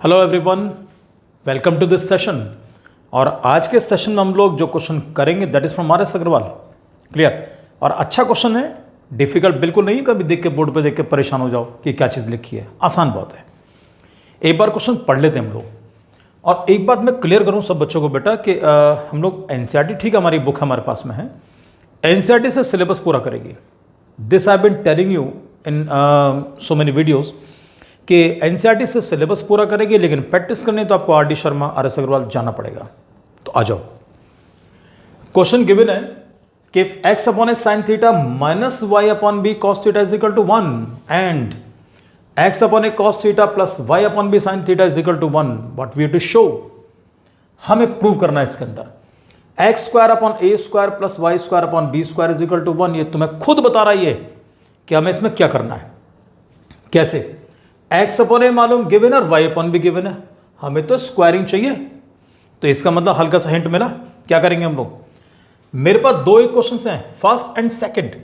Hello everyone, welcome to this session. और आज के सेशन में हम लोग जो क्वेश्चन करेंगे that is from R S. Agarwal. Clear? और अच्छा क्वेश्चन है, डिफिकल्ट बिल्कुल नहीं है। कभी देख के बोर्ड पे देख के परेशान हो जाओ कि क्या चीज़ लिखी है, आसान बहुत है। एक बार क्वेश्चन पढ़ लेते हैं हम लोग। और एक बात मैं क्लियर करूं सब बच्चों को बेटा कि हम लोग एनसीईआरटी, ठीक है, हमारी बुक हमारे पास में है, एनसीईआरटी से सिलेबस पूरा करेगी। This I been telling you in so many videos कि एनसीईआरटी से सिलेबस पूरा करेगी, लेकिन प्रैक्टिस करनी तो आपको आर.डी. शर्मा, आर.एस. अग्रवाल जाना पड़ेगा। तो आ जाओ, क्वेश्चन गिवन है कि if x upon A sine theta minus Y upon B cos theta is equal to 1 and x upon A cos theta plus Y upon B sine theta is equal to 1, what we have to show, हमें prove करना है इसके अंदर X square upon A square plus Y square upon B square is equal to 1। ये तुम्हें खुद बता रहा है कि हमें इसमें क्या करना है। कैसे? एक्स अपॉन ए मालूम गिवन और वाई अपॉन भी गिवन है, हमें तो स्क्वायरिंग चाहिए। तो इसका मतलब हल्का सा हिंट मिला। क्या करेंगे हम लोग? मेरे पास दो इक्वेशंस हैं, फर्स्ट एंड सेकंड।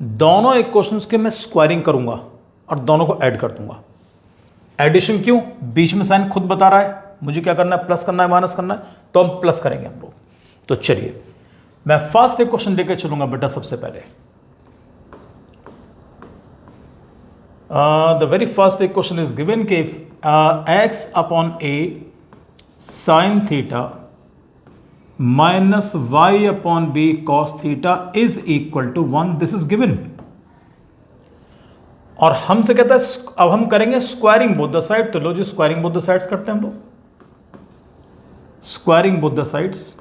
दोनों इक्वेशंस के मैं स्क्वायरिंग करूंगा और दोनों को ऐड कर दूंगा। एडिशन क्यों? बीच में साइन खुद बता रहा है मुझे क्या करना है, प्लस करना है माइनस करना है, तो हम प्लस करेंगे हम लोग। तो चलिए मैं फर्स्ट इक्वेशन लेके चलूंगा बेटा। सबसे पहले the very first equation is given कि x upon a sin theta minus y upon b cos theta is equal to 1. This is given. और हमसे कहता है अब हम करेंगे स्क्वायरिंग बोथ द साइड। तो लो जी, स्क्वायरिंग बोथ द साइड्स करते हैं हम लोग। स्क्वायरिंग बोथ द साइड्स,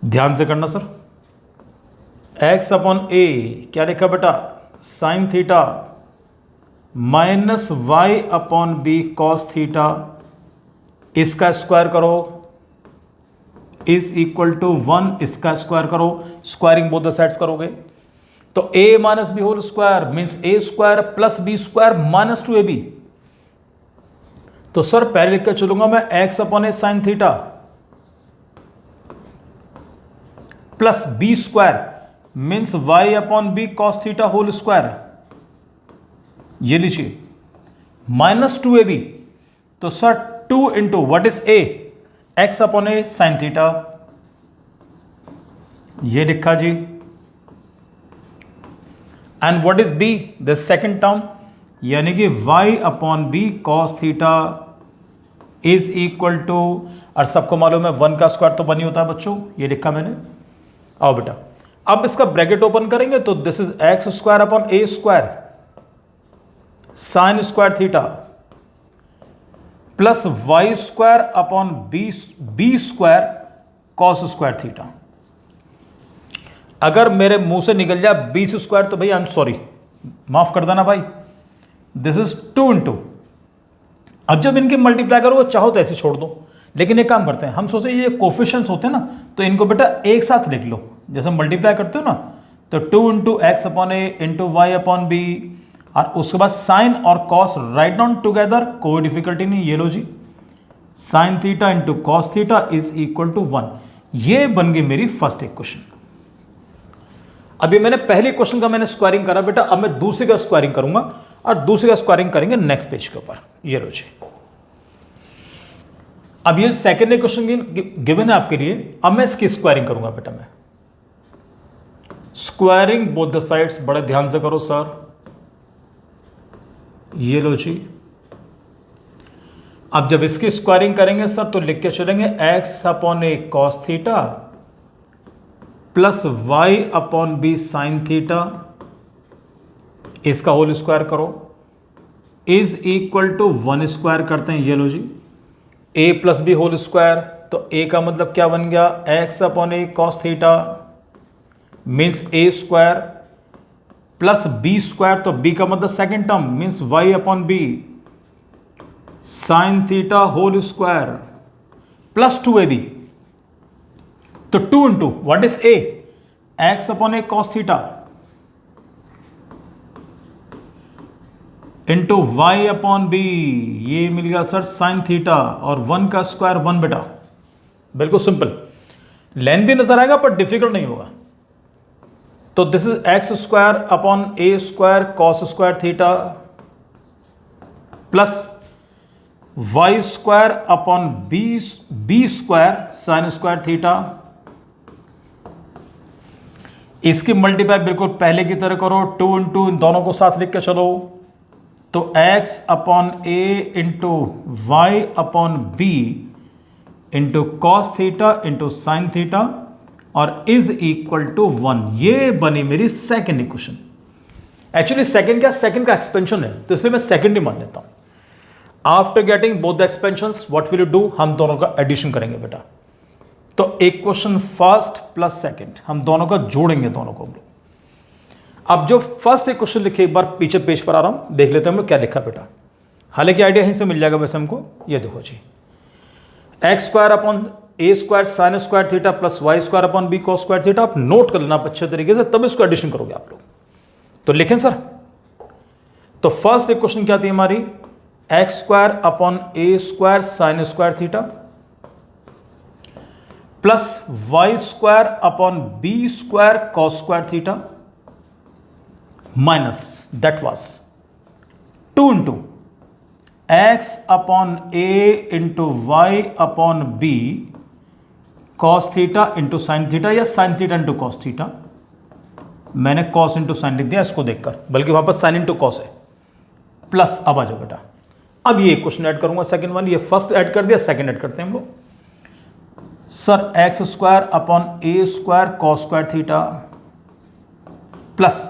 ध्यान से करना सर। x अपॉन ए क्या लिखा बेटा? Sine theta minus Y upon B cos theta, इसका स्क्वायर करो इज इक्वल टू 1। इसका स्क्वायर करो, स्क्वायरिंग बोथ द साइड्स करोगे तो a minus B whole square means A square plus B square minus 2ab। तो सर पहले लिख कर चलूंगा मैं x upon A sine theta plus B square means Y upon B cos theta whole square. ये लीजिए माइनस 2ab। तो sir 2 into what is a? x upon A sine theta, ये लिखा जी। And what is b? The second term, यानी कि y upon B cos theta is equal to, और सबको मालूम है 1 का स्क्वायर तो 1 ही होता है बच्चों, ये लिखा मैंने। आओ बेटा, अब इसका ब्रैकेट ओपन करेंगे तो this is X square upon A square sine square theta plus Y square upon B square cos square theta. अगर मेरे मुंह से निकल जाए 20 स्क्वायर तो भाई आई एम सॉरी, माफ कर देना भाई। दिस इज 2 इंटू, अब जब इनके मल्टीप्लाई करो चाहो तो ऐसे छोड़ दो, लेकिन एक काम करते हैं, हम सोचे ये कोफिशिएंट्स होते हैं ना, तो इनको बेटा एक साथ लिख लो। जैसे मल्टीप्लाई करते हो ना, तो 2 into X upon A into Y upon B, और उसके बाद साइन और कॉस राइट डाउन टुगेदर, कोई डिफिकल्टी नहीं। ये लो जी, sine theta into cos theta is equal to 1। ये बन गई मेरी फर्स्ट इक्वेशन। अभी मैंने पहले क्वेश्चन का मैंने स्क्वायरिंग करा बेटा, अब मैं दूसरे का स्क्वायरिंग करूंगा और दूसरे का स्क्वायरिंग करेंगे नेक्स्ट पेज के ऊपर। ये लो जी, अब ये सेकेंड क्वेश्चन गिवन है आपके लिए। अब मैं इसकी स्क्वायरिंग करूंगा बेटा। मैं स्क्वायरिंग बोथ द साइड्स, बड़े ध्यान से करो सर। ये लो जी, अब जब इसकी स्क्वायरिंग करेंगे सर तो लिख के चलेंगे X upon A cos theta plus Y upon B sine theta, इसका होल स्क्वायर करो इज इक्वल टू 1 स्क्वायर करते हैं। ये लो जी, a plus B whole square, तो a का मतलब क्या बन गया? x upon A cos theta means a square plus b square, तो b का मतलब second term means y upon B sine theta whole square plus 2ab। तो 2 into what is a? x upon A cos theta into Y upon B, ये मिल गया sir sign theta, और 1 का square 1 बेटा। बिल्कुल सिंपल, लेंथी नजर आएगा पर डिफिकल्ट नहीं होगा। तो this is X square upon A square cos square theta plus Y square upon B square sine square theta. इसकी मल्टीप्लाई बिल्कुल पहले की तरह करो, 2 इंटू इन दोनों को साथ लिख के चलो, तो x upon A into Y upon B into cos theta into sine theta और इज इक्वल टू 1। ये बनी मेरी सेकेंड इक्वेशन। एक्चुअली सेकेंड क्या, सेकेंड का एक्सपेंशन है, तो इसलिए मैं सेकेंड ही मान लेता हूं। After getting both the expansions what will you do, हम दोनों का एडिशन करेंगे बेटा। तो इक्वेशन फर्स्ट प्लस सेकेंड हम दोनों का जोड़ेंगे, दोनों को हम लोग। अब जो फर्स्ट इक्वेशन लिखे, एक बार पीछे पेज पर आ रहा हूं, देख लेते हैं हम लोग क्या लिखा बेटा। हालांकि आइडिया यहीं से मिल जाएगा वैसे हमको। ये देखो जी, X square upon A square sine square theta plus Y square upon B cos square theta. आप नोट कर लेना अच्छे तरीके से, तब इसको एडिशन करोगे आप लोग। तो लिखें सर, तो फर्स्ट इक्वेशन क्या थी हमारी, X square upon A square sine square theta plus Y square upon B square cos square theta minus that was 2 into X upon A into Y upon B cos theta into sine theta या sine theta into cos theta. मैंने cos into sine लिख दिया इसको देखकर, बल्कि वापस sine into cos है। Plus अब आ जाओ बेटा, अब ये क्वेश्चन ऐड करूंगा सेकंड वाली। ये फर्स्ट ऐड कर दिया, सेकंड ऐड करते हैं हम लोग। Sir X square upon A square cos square theta plus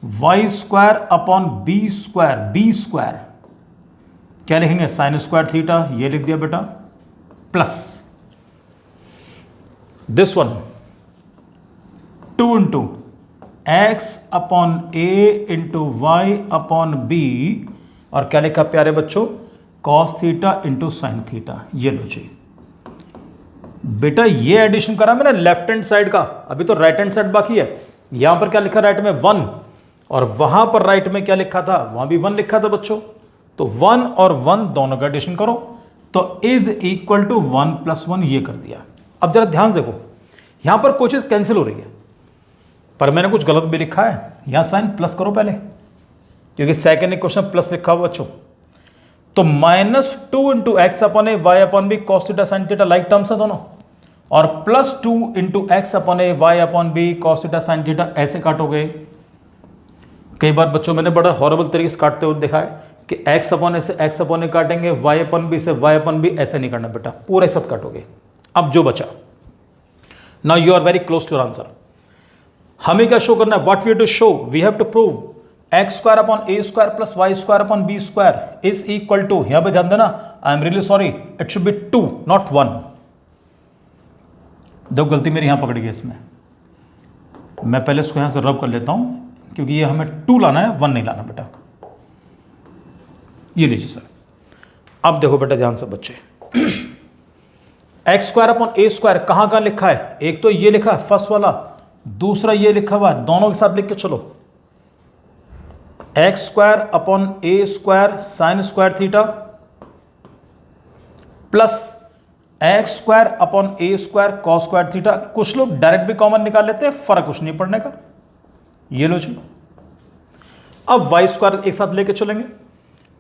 Y square upon B square क्या लिखेंगे, साइन स्क्वायर थीटा, ये लिख दिया बेटा, plus this one 2 into X upon A into Y upon B और क्या लिखा प्यारे बच्चों, cos theta into sine theta. ये लो जी बेटा, ये एडिशन करा मैंने लेफ्ट हैंड साइड का, अभी तो राइट हैंड साइड बाकी है। यहां पर क्या लिखा राइट में 1 और वहां पर राइट में क्या लिखा था, वहां भी 1 लिखा था बच्चों। तो 1 और 1 दोनों का एडिशन करो, तो इज इक्वल टू 1 प्लस 1 ये कर दिया। अब जरा ध्यान देखो, यहां पर कोई चीज कैंसिल हो रही है, पर मैंने कुछ गलत भी लिखा है। यहां साइन प्लस करो पहले, क्योंकि सेकेंड इक्वेशन प्लस लिखा हुआ बच्चों। तो -2 into X upon A Y upon B cos theta sine theta, like terms है दोनों, और +2 into X upon A Y upon B cos theta sine theta. ऐसे काटोगे। कई बार बच्चों मैंने बड़ा हॉरेबल तरीके से काटते हुए देखा है कि एक्स अपॉन ए से एक्स अपॉन ए काटेंगे, वाई अपॉन बी से वाई अपॉन बी, ऐसे नहीं करना बेटा, पूरा एक साथ काटोगे। अब जो बचा, now you are very close to your answer. हमें क्या शो करना है, what we have to show, we have to prove X square upon A square plus Y square upon B square is equal to, यहां पे ध्यान देना, I am really sorry, it should be 2 not 1। देखो गलती मेरी यहां पकड़ी गई इसमें, मैं पहले इसको यहां से रब कर लेता हूं, क्योंकि ये हमें 2 लाना है, 1 नहीं लाना बेटा। ये लीजिए सर, अब देखो बेटा ध्यान से बच्चे, x square upon A square कहां कहां लिखा है, एक तो ये लिखा है फर्स्ट वाला, दूसरा ये लिखा हुआ है, दोनों के साथ लिख के चलो। X square upon A square sine square theta plus X square upon A square cos square theta. कुछ लोग डायरेक्ट भी कॉमन निकाल लेते हैं, फर्क कुछ नहीं पड़ने का। ये लो जी, अब वाई स्क्वायर एक साथ लेके चलेंगे,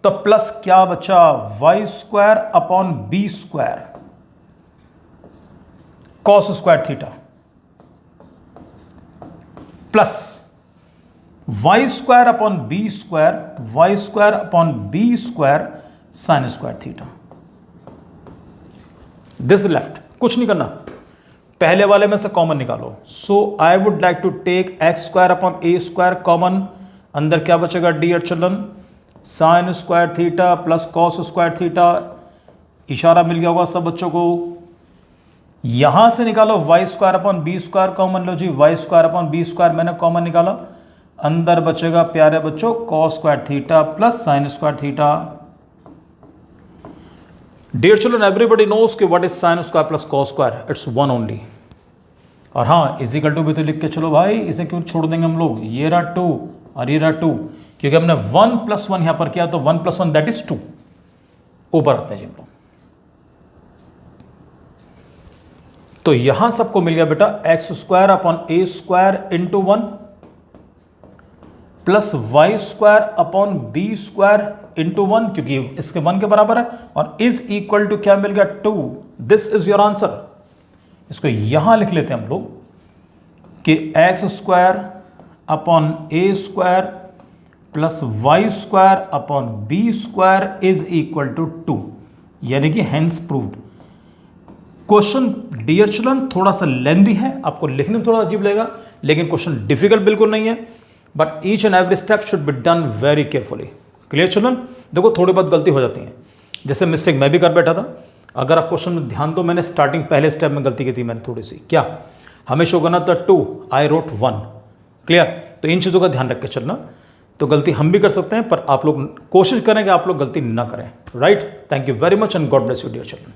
तो प्लस क्या बचा, Y square upon B square cos square theta plus Y square upon B square sine square theta. This left, कुछ नहीं करना, पहले वाले में से कॉमन निकालो। So I would like to take X square upon A square common, अंदर क्या बचेगा dear children, sine square theta plus cos square theta. इशारा मिल गया होगा सब बच्चों को। यहां से निकालो Y square upon B square common, लो जी Y square upon B square मैंने कॉमन निकाला, अंदर बचेगा प्यारे बच्चों cos square theta plus sine square theta. Dear children, everybody knows कि what is sine square plus cos square, it's 1 only. और हाँ, इजिकल टू भी तो लिख के चलो भाई, इसे क्यों छोड़ देंगे हम लोग, ये रहा 2 और ये रहा 2, क्योंकि हमने 1 + 1 यहां पर किया, तो 1 + 1 दैट इज 2। ऊपर आते हैं जी हम लोग, तो यहां सबको मिल गया बेटा X square upon A square into 1 plus Y square upon B square into 1, क्योंकि इसके 1 के बराबर है, और इज इक्वल टू क्या मिल गया 2। This is your answer. इसको यहां लिख लेते हैं हम लोग कि X square upon A square plus Y square upon B square is equal to 2, यानी कि hence proved. Question dear children थोड़ा सा लेंदी है, आपको लिखने में थोड़ा अजीब लगेगा, लेकिन क्वेश्चन डिफिकल्ट बिल्कुल नहीं है, but each and every step should be done very carefully. Clear children? देखो थोड़ी बहुत गलती हो जाती है, जैसे मिस्टेक मैं भी कर बैठा था। अगर आप क्वेश्चन में ध्यान दो, मैंने स्टार्टिंग पहले स्टेप में गलती की थी मैंने थोड़ी सी, क्या हमें शो करना था 2, आई रोट 1। क्लियर? तो इन चीज़ों का ध्यान रख के चलना। तो गलती हम भी कर सकते हैं, पर आप लोग कोशिश करें कि आप लोग गलती ना करें। Right? Thank you very much and God bless you dear children.